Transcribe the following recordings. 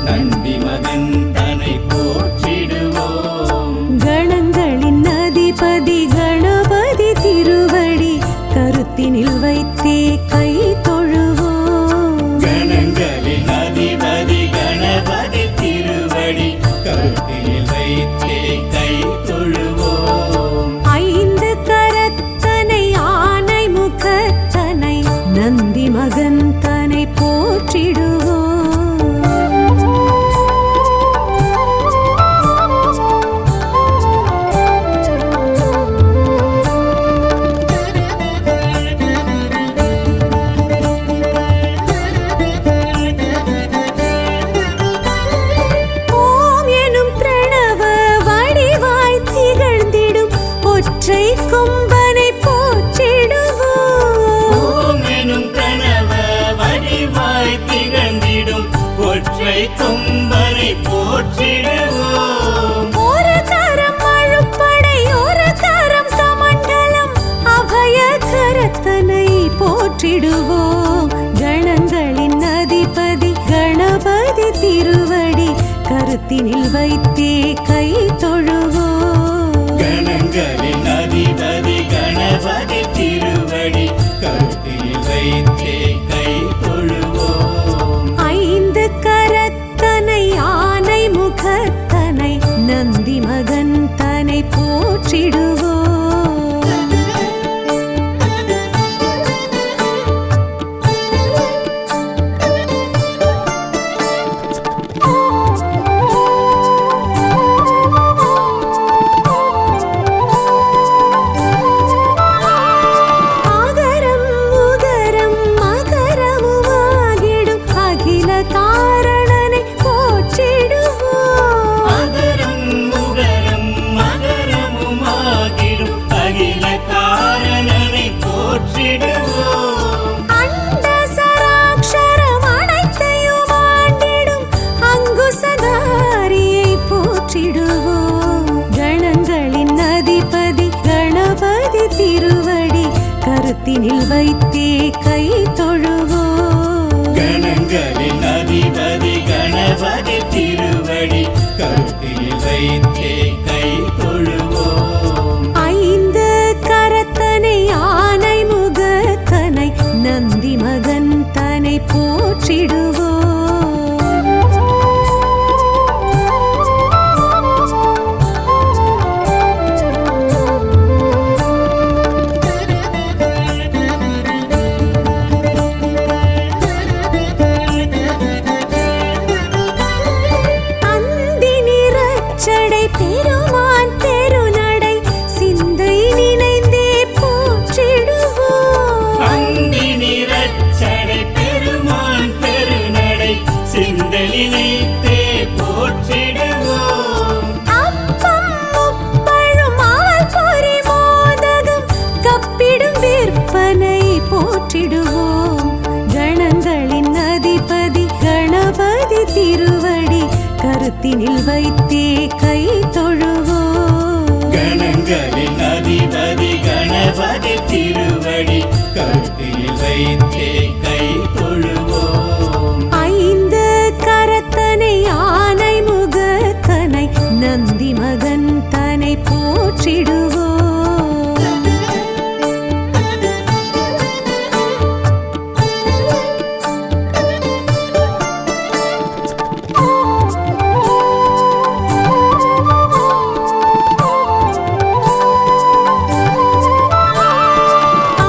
நந்தி மகன் தனை போற்றிடுவோம். கணங்களின் அதிபதி கணபதி திருவடி கருத்தினில் வைத்தே கை தொழுவோம். கணங்களின் அதிபதி கணபதி திருவடி கருத்தினில் வைத்தே கை தொழுவோம். ஐந்து கரத்தனை ஆனை முகத்தனை நந்தி மகன் தனை போற்றிடுவோம். ஓம் எனும் பிரணவ வடிவாய் திகழ்ந்திடும் ஒற்றை கொம்பனை போற்றிடுவோம். ஓம் எனும் கனவ வடிவாய் திகழ்ந்திடும் ஒற்றை கொம்பனை போற்றிடுவோம். ஒரு கரம் அழுப்படை ஒரு கரம் கமண்டலம் அபய கரத்தனை போற்றிடுவோம். கணங்களின் அதிபதி கணபதி திருவடி கருத்தினில் வைத்தே கை தொழுவோம். கணங்களின் அதிபதி கணபதி திருவடி கருத்தில் வைத்தே கை தொழுவோம். ஐந்து கரத்தனை ஆனை முகத்தனை நந்தி மகன் தனை போற்றிடுவோம். ஆகரம் உகரம் மகரமுமாகிடும் அகில காரணனை போற்றிடுவோம். அகரம் உகரம் மகரமுமாகிடும் அகில காரணனை போற்றிடுவோம். அண்ட சராக்ஷரம் அனைத்தையும் ஆண்டிடும் அங்குசதாரியை போற்றிடுவோம். கணங்களின் அதிபதி கணபதி திருவடி கருத்தினில் வைத்தே கை தொழுவோம். கணங்களின் அதிபதி கணபதி திருவடி கருத்தில் வைத்தே கை தொழுவோம். ஐந்து கரத்தனை ஆனை முகத்தனை நந்தி மகன் தனை போற்றிடுவோம். அந்தி நிறச்சடை பெருமான் பெருநடை சிந்தை நினைந்தே போற்றிடுவோம். அந்தி நிறச்சடை பெருமான் பெருநடை சிந்தலினைத்தே போற்றிடுவோம். அப்பம் முப்பழும் ஆல் பொறி மோதகம் கப்பிடும் விற்பனை போற்றிடுவோம். கணங்களின் அதிபதி கணபதி திருவடி கருத்தினில் வைத்தே கை தொழுவோம். கணங்களின் அதிபதி கணபதி திருவடி கருத்தில் வைத்தே கை தொழுவோம். ஐந்து கரத்தனை ஆனை முகத்தனை நந்தி மகன் தனை போற்றிடுவோம்.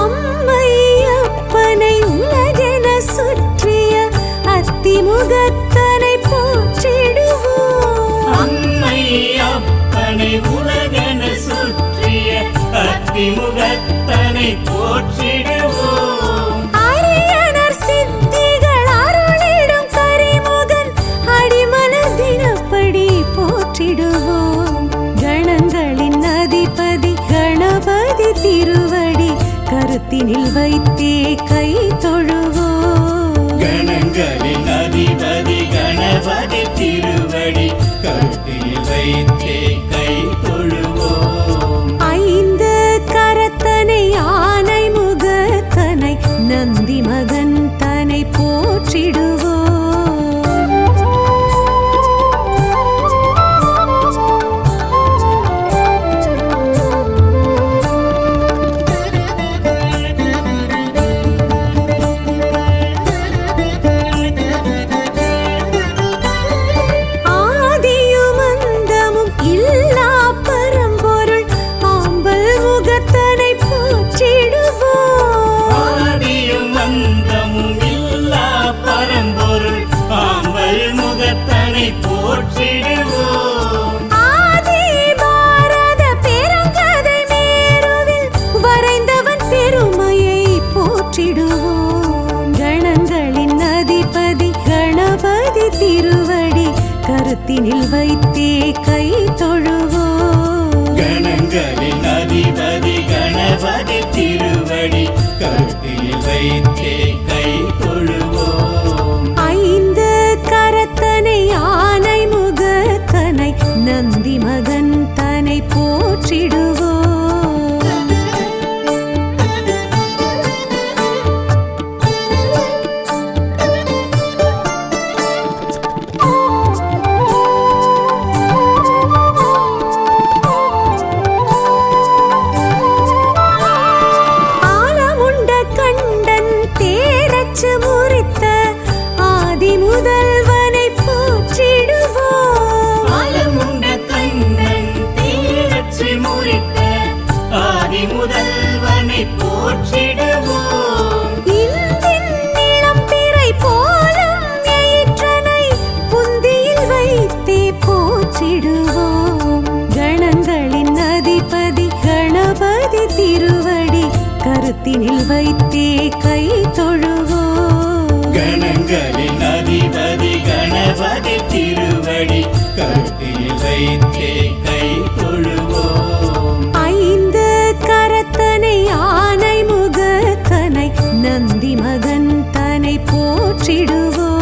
அம்மை அப்பனை உலகென சுற்றிய அத்திமுகத்தனை போற்றிடுவோம். அம்மை அப்பனை உலகென சுற்றிய அத்திமுகத்தனை போற்றிடுவோம். அரியணர் சித்திகள் அருளிடும் கரிமுகன் அடிமலர் தினப்படி போற்றிடுவோம். கணங்களின் அதிபதி கணபதி திருவடி கருத்தினில் வைத்தே கை தொழுவோம். கணங்களின் அதிபதி கணபதி திருவடி கருத்தில் வைத்தே கை தொழுவோம். ஐந்து கரத்தனை ஆனை முகத்தனை நந்தி மகன் தனை போற்றிடுவோம். கருத்தினில் வைத்தே கை தொழுவோம். கணங்களின் அதிபதி கணபதி திருவடி கருத்தில் வைத்தே கை தொழுவோம். ஐந்து கரத்தனை ஆனை முகத்தனை நந்தி மகன் தனை போற்றிடுவோம். ஆலமுண்ட கண்டன் தேரச்சு முறித்த ஆதி முதல்வனை போற்றிடுவோம். ஆலமுண்ட கண்ணன் தேரச்சு முறித்த ஆதி முதல்வனை போற்றிடுவோம். இந்தின் நிலம் பிறை போலும் எயிற்றனை புந்தியில் வைத்தே போற்றிடுவோம். கணங்களின் அதிபதி கணபதி திருவடி கருத்தினில் வைத்தே கை தொழுவோம். கணங்களின் அதிபதி கணபதி திருவடி கருத்தில் வைத்தே கை தொழுவோம். ஐந்து கரத்தனை ஆனை முகத்தனை நந்தி மகன் தனை போற்றிடுவோம்.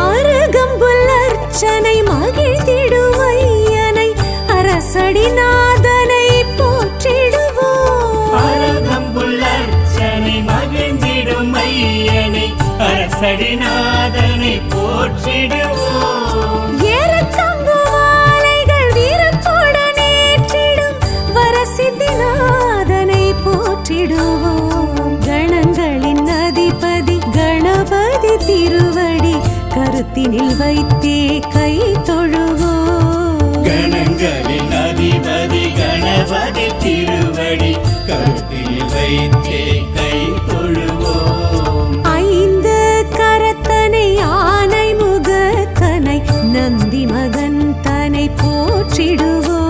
அருகம்புல் அர்ச்சனை மகிழ்ந்திடுவையனை அரசடிநாதனை போற்றிடுவோம். அருகம்புல் அர்ச்சனை மகிழ்ந்திடும் ஐயனை அரசடிநாதனை போற்றிடுவோம். ஏறத்தம்பு மாலைகள் வீரத்துடன் ஏற்றிடும் வரசித்திநாதனை போற்றிடுவோம். கணங்களின் அதிபதி கணபதி திருவடி கருத்தினில் வைத்தே கை தொழுவோம். கணங்களின் அதிபதி கணபதி திருவடி கருத்தில் வைத்தே கை தொழுவோம். ஐந்து கரத்தனை ஆனை முகத்தனை நந்தி மகன் தனை போற்றிடுவோம்.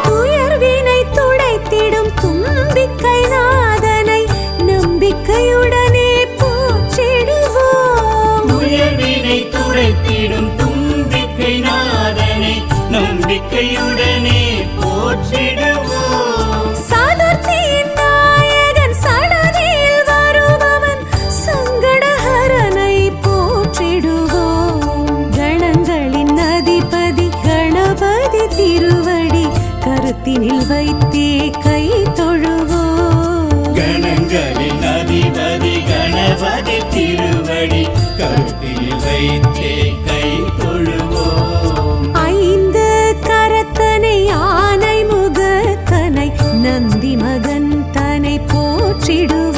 துயர்வினை துடைத்திடும் தும்பிக்கை நாதனை நம்பிக்கையுடனே போற்றிடுவோம். துயர்வினை துடைத்திடும் தும்பிக்கை நாதனை நம்பிக்கையுடனே போற்றிடுவோம். சதுர்த்தியின் நாயகன் சடதியில் வருபவன் சங்கடஹரனை போற்றிடுவோம். கணங்களின் அதிபதி கணபதி திருவடி கருத்தினில் வைத்தே கை தொழுவோம். கணங்களின் அதிபதி கணபதி திருவடி கருத்தில் வைத்தே கை தொழுவோம். ஐந்து கரத்தனை ஆனை முகத்தனை நந்தி மகன் தனை போற்றிடுவோம்.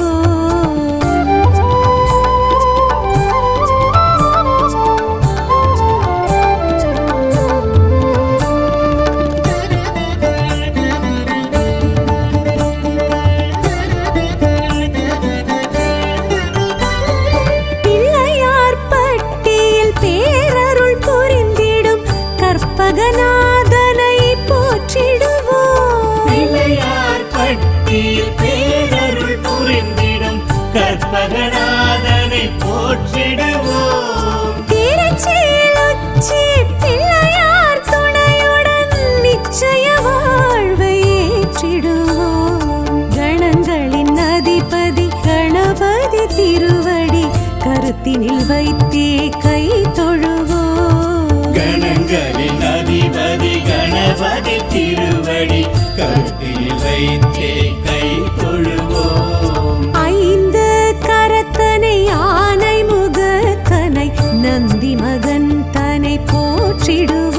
பிள்ளையார் பட்டியில் பேரருள் புரிந்திடும் கற்பகநாதனை போற்றிடுவோம். பிள்ளையார் பட்டியில் பேரருள் புரிந்திடும் கற்பகநாதனை போற்றிடுவோம். திருச்சியில் உச்சி பிள்ளையார் துணையுடன் நிச்சய வாழ்வை ஏற்றிடுவோம். கணங்களின் அதிபதி கணபதி திருவடி கருத்தினில் வைத்தே கை தொழுவோம். கணங்களின் அதிபதி கணபதி திருவடி கருத்தில் வைத்தே கை தொழுவோம். ஐந்து கரத்தனை ஆனை முகத்தனை நந்தி மகன் தனை போற்றிடுவோம்.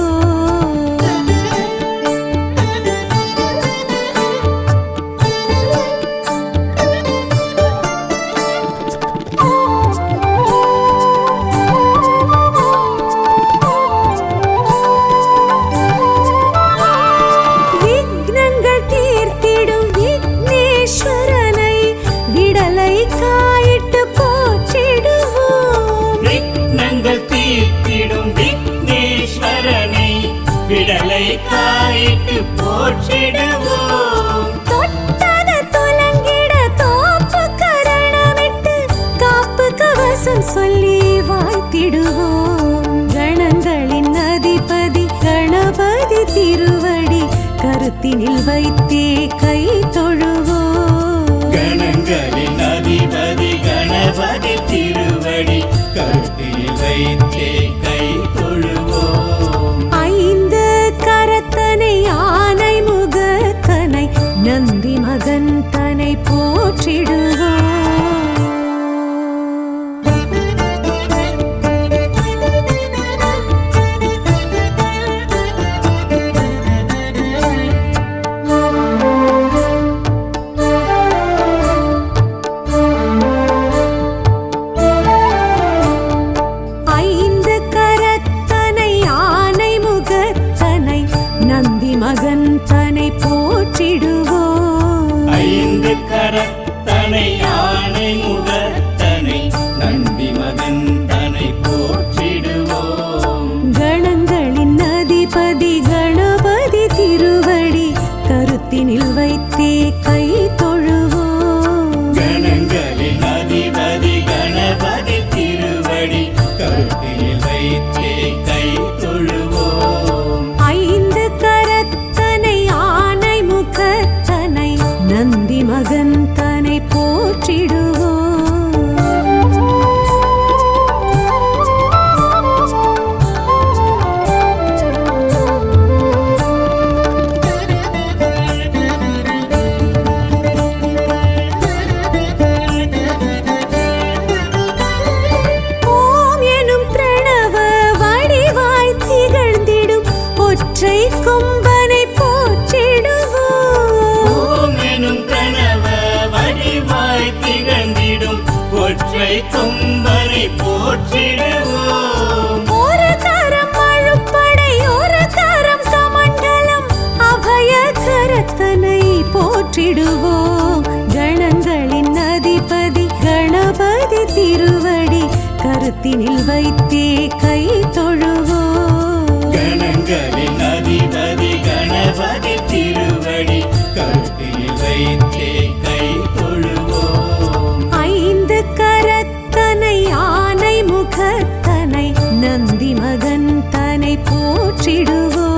போற்றிடுவோம். தொட்டது துலங்கிட தோப்பு கரணமிட்டு காப்பு கவசம் சொல்லி வாழ்த்திடுவோம். கணங்களின் அதிபதி கணபதி திருவடி கருத்தினில் வைத்தே கை தொழுவோம். கணங்களின் அதிபதி கணபதி திருவடி கருத்தில் வைத்தே கை தொழுவோம். ஐந்து கரத்தனை ஆனை முகத்தனை நந்தி மகன் தனை போற்றிடுவோம். ஐந்து கரத்தனை ஆனை முகத்தனை நந்தி மகன் தனை போற்றிடுவோம். ஐந்து கரத்தனை யானை முகத்தனை நந்தி மகன் தனை போற்றிடுவோம். கணங்களின் அதிபதி கணபதி திருவடி கருத்தினில் வைத்தே கை தொழுவோம். கணங்களின் அதிபதி கணபதி திருவடி கருத்தில் வைத்தே கை தொழுவோம். ஐந்து கரத்தனை ஆனை முகத்தனை நந்தி மகன் தனை போற்றிடுவோம். ஓம் எனும் பிரணவ வடிவாய் திகழ்ந்திடும் ஒற்றை கொம்பனை போற்றிடுவோம். ஓம் எனும் பிரணவ வடிவாய் திகழ்ந்திடும் ஒற்றை கொம்பனை போற்றிடுவோம். ஒரு கரம் அழுப்படை ஒரு கரம் கமண்டலம் அபய கரத்தனை போற்றிடுவோம். கணங்களின் அதிபதி கணபதி திருவடி கருத்தினில் வைத்தே கை தொழுவோம். கணங்களின் அதிபதி கணபதி திருவடி கருத்தில் வைத்தே கை தொழுவோம். ஐந்து கரத்தனை ஆனை முகத்தனை நந்தி மகன் தனை போற்றிடுவோம்.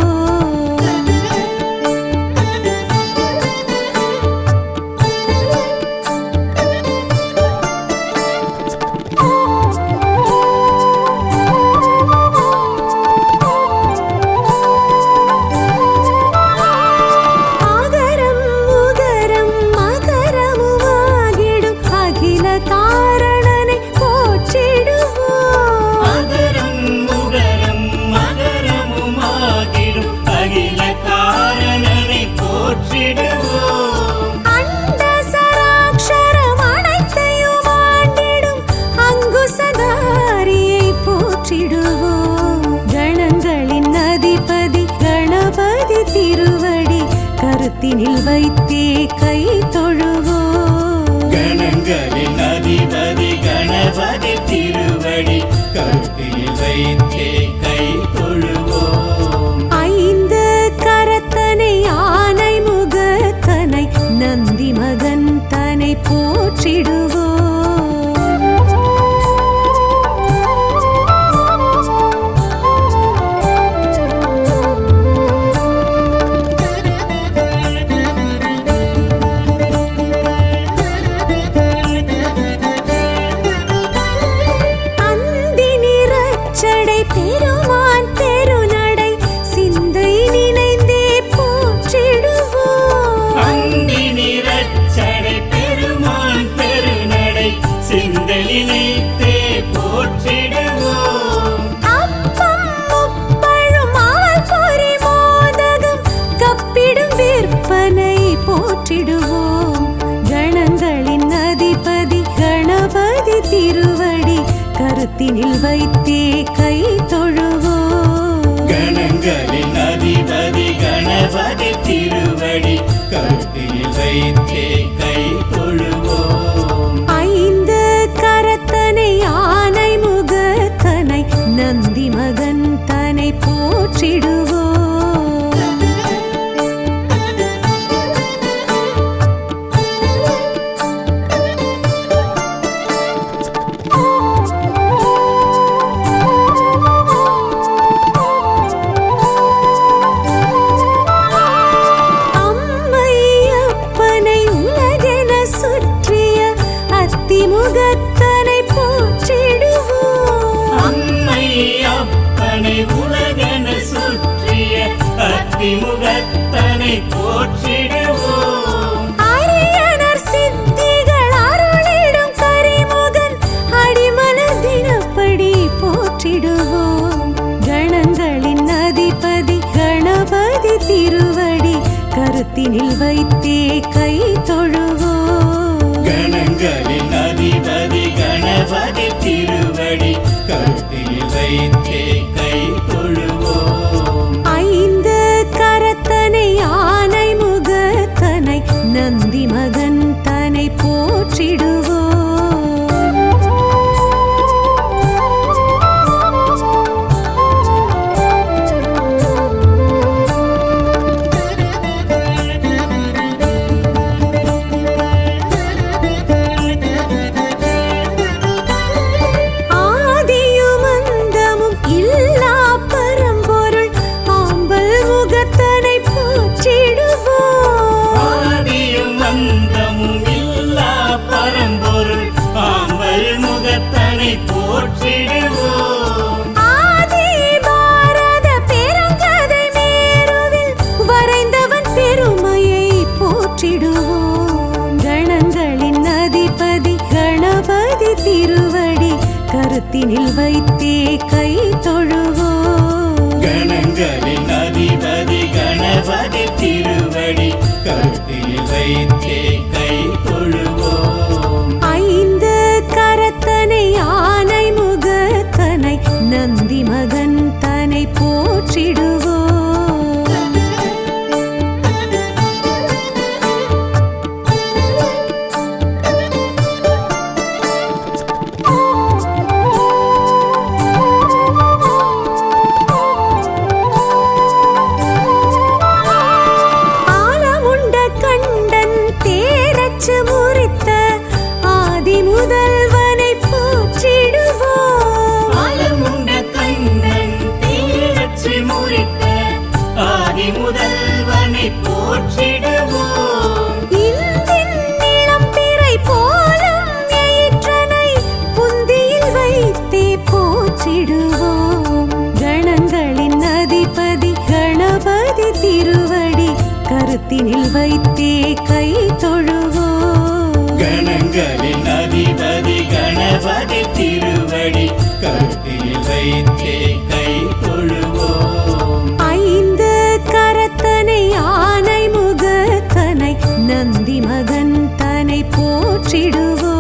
ஆகரம் உகரம் மகரமுமாகிடும் அகில காரணனை போற்றிடுவோம். அகரம் முகரம் மகரமுமாகிடும் அகில காரணனை போற்றிடுவோம். அண்ட சராக்ஷரம் அனைத்தையும் ஆண்டிடும் அங்குசதாரியை போற்றிடுவோம். கணங்களின் அதிபதி கணபதி திருவடி கருத்தினில் வைத்தே கை தொழுவோம். கணங்களின் அதிபதி கணபதி திருவடி கருத்தில் வைத்தே கை தொழுவோம். ஐந்து கரத்தனை ஆனை முகத்தனை நந்தி மகன் தனை போற்றிடுவோம். அந்தி நிறச்சடை பெருமான் பெருநடை சிந்தை நினைந்தே போற்றிடுவோம். அந்தி நிறச்சடை பெருமான் பெருநடை சிந்தலினைத்தே போற்றிடுவோம். அப்பம் முப்பழும் அவல் பொரி மோதகம் கப்பிடும் விற்பனை போற்றிடுவோம். கணங்களின் அதிபதி கணபதி திருவடி கருத்தினில் வைத்தே கை தொழுவோம். கணங்களின் அதிபதி கணபதி திருவடி கருத்தில் வைத்தே கை தொழுவோம். ஐந்து கரத்தனை ஆனை முகத்தனை நந்தி மகன் தனை போற்றிடுவோம். முகத்தனை போற்றிடுவோம். அரியனர் சித்திகள் அருளிடும் கரிமுகன் அடிமலர் தினப்படி போற்றிடுவோம். கணங்களின் அதிபதி கணபதி திருவடி கருத்தினில் வைத்தே கை தொழுவோம். கணங்களின் அதிபதி கணபதி திருவடி கருத்தில் வைத்தே கை தொழுவோம். ஐந்து கரத்தனை ஆனை முகத்தனை நந்தி மகன் தனை போற்றிடுவோம். ஆதியும் அந்தமும் இல்லா பரம்பொருள் ஆம்பல் முகத்தனை போற்றிடுவோம். ஆதியும் அந்தமும் இல்லா பரம்பொருள் ஆம்பல் முகத்தனை போற்றிடுவோம். ஆதி பாரத பெருங்கதை மேருவில் வரைந்தவன் பெருமையை போற்றிடுவோம். கணங்களின் அதிபதி கணபதி திருவடி கருத்தினில் வைத்தே கை தொழுவோம். கணங்களின் அதிபதி கணபதி திருவடி கருத்தில் வைத்தே கை தொழுவோம். ஐந்து கரத்தனை ஆனை முகத்தனை நந்தி மகன் தனை போற்றிடுவோம். ஆலமுண்ட கண்டன் தேரச்சு முறித்த ஆதி முதல்வனை போற்றிடுவோம். ஆலமுண்ட கண்ணன் தேரச்சு முறித்த ஆதி முதல்வனை போற்றிடுவோம். இந்தின் நிலம் பிறை போலும் எயிற்றனை புந்தியில் வைத்தே போற்றிடுவோம். கணங்களின் அதிபதி கணபதி திருவடி கருத்தினில் வைத்தே கை தொழுவோம். கணங்களின் அதிபதி கணபதி திருவடி கருத்தில் வைத்தே கை தொழுவோம். ஐந்து கரத்தனை ஆனை முகத்தனை நந்தி மகன் தனை போற்றிடுவோம்.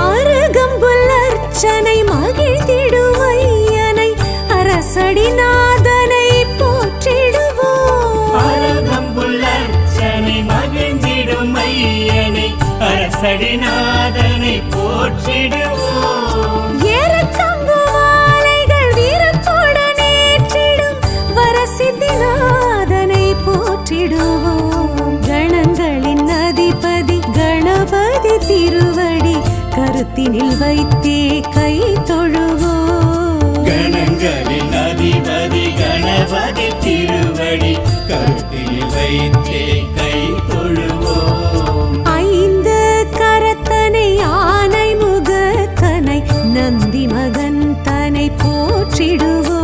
அருகம்புல் அர்ச்சனை மகிழ்ந்திடும் ஐயனை அரசடிநாதனை போற்றிடுவோம். அருகம்புல் அர்ச்சனை மகிழ்ந்திடும் ஐயனை அரசடிநாதனை போற்றிடுவோம். ஏறக்கம்பு மாலைகள் வீரத்துடன் ஏற்றிடும் வரசித்திநாதனை போற்றிடுவோம். கணங்களின் அதிபதி கணபதி திருவடி கருத்தினில் வைத்தே கை தொழுவோம். கணங்களின் அதிபதி கணபதி திருவடி கருத்தில் வைத்தே கை தொழுவோம். ஐந்து கரத்தனை ஆனை முகத்தனை நந்தி மகன் தனை போற்றிடுவோம்.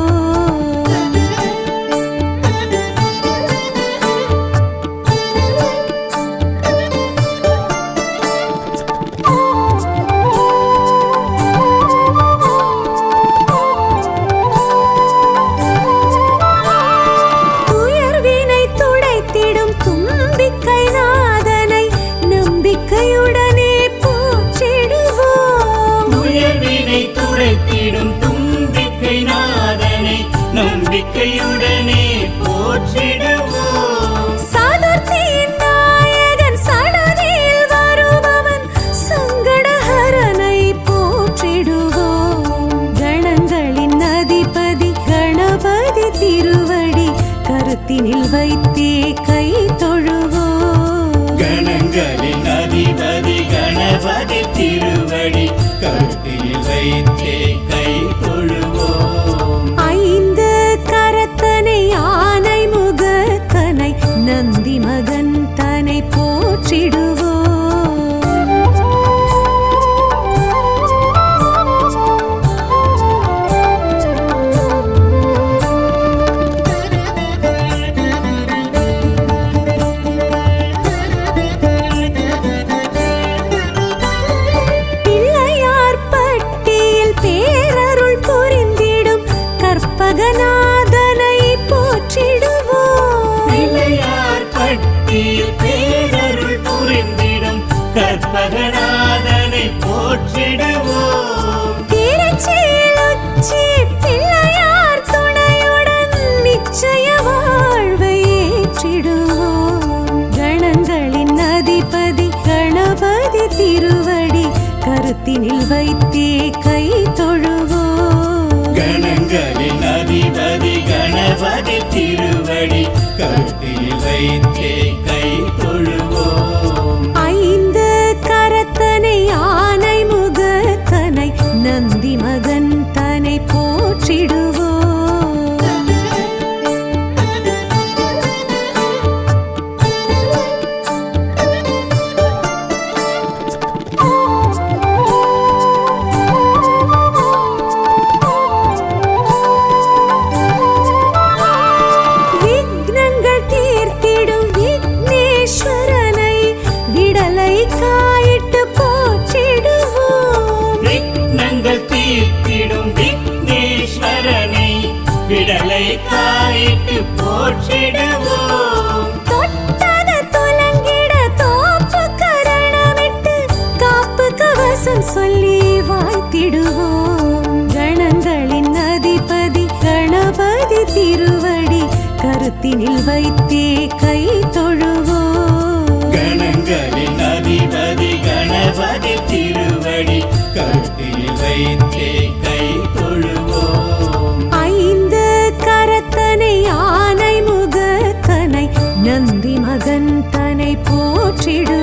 துயர்வினை துடைத்திடும் தும்பிக்கை நாதனை நம்பிக்கையுடனே போற்றிடுவோம். உயர்வினை துடைத்திடும் தும்பிக்கை நாதனை நம்பிக்கையுடனே போற்றிடுவோம். சதுர்த்தியின் நாயகன் சடதியில் வருபவன் சங்கடஹரனை போற்றிடுவோம். கணங்களின் அதிபதி கணபதி திருவடி கருத்தினில் வைத்தே கை தொழுவோம். கணங்களின் அதிபதி கணபதி திருவடி கருத்தில் வைத்தே கை தொழுவோம். ஐந்து கரத்தனை ஆனை வைத்தே கை தொழுவோம். கணங்களின் அதிபதி கணபதி திருவடி கருத்தில் வைத்தே கை தொழுவோம். ஐந்து கரத்தனை ஆனை முகத்தனை நந்தி மகன் தனை போற்றிடுவோம். விக்னங்கள் தீர்த்திடும் விக்னேஸ்வரனை விடலை காயிட்டு போற்றிடுவோம். விக்னங்கள் தீர்த்திடும் விக்னேஸ்வரனை விடலை காயிட்டு போற்றிடுவோம். தொட்டத துலங்கிட தோப்பு கரணமிட்டு காப்பு கவசம் சொல்லி வாழ்த்திடுவோம். கணங்களின் அதிபதி கணபதி திருவடி கருத்தினில் வைத்தே கை தொழுவோம். கணங்களின் அதிபதி கணபதி திருவடி கருத்தில் வைத்தே கை தொழுவோம். ஐந்து கரத்தனை ஆனை முகத்தனை நந்தி மகன் தனை போற்றிடு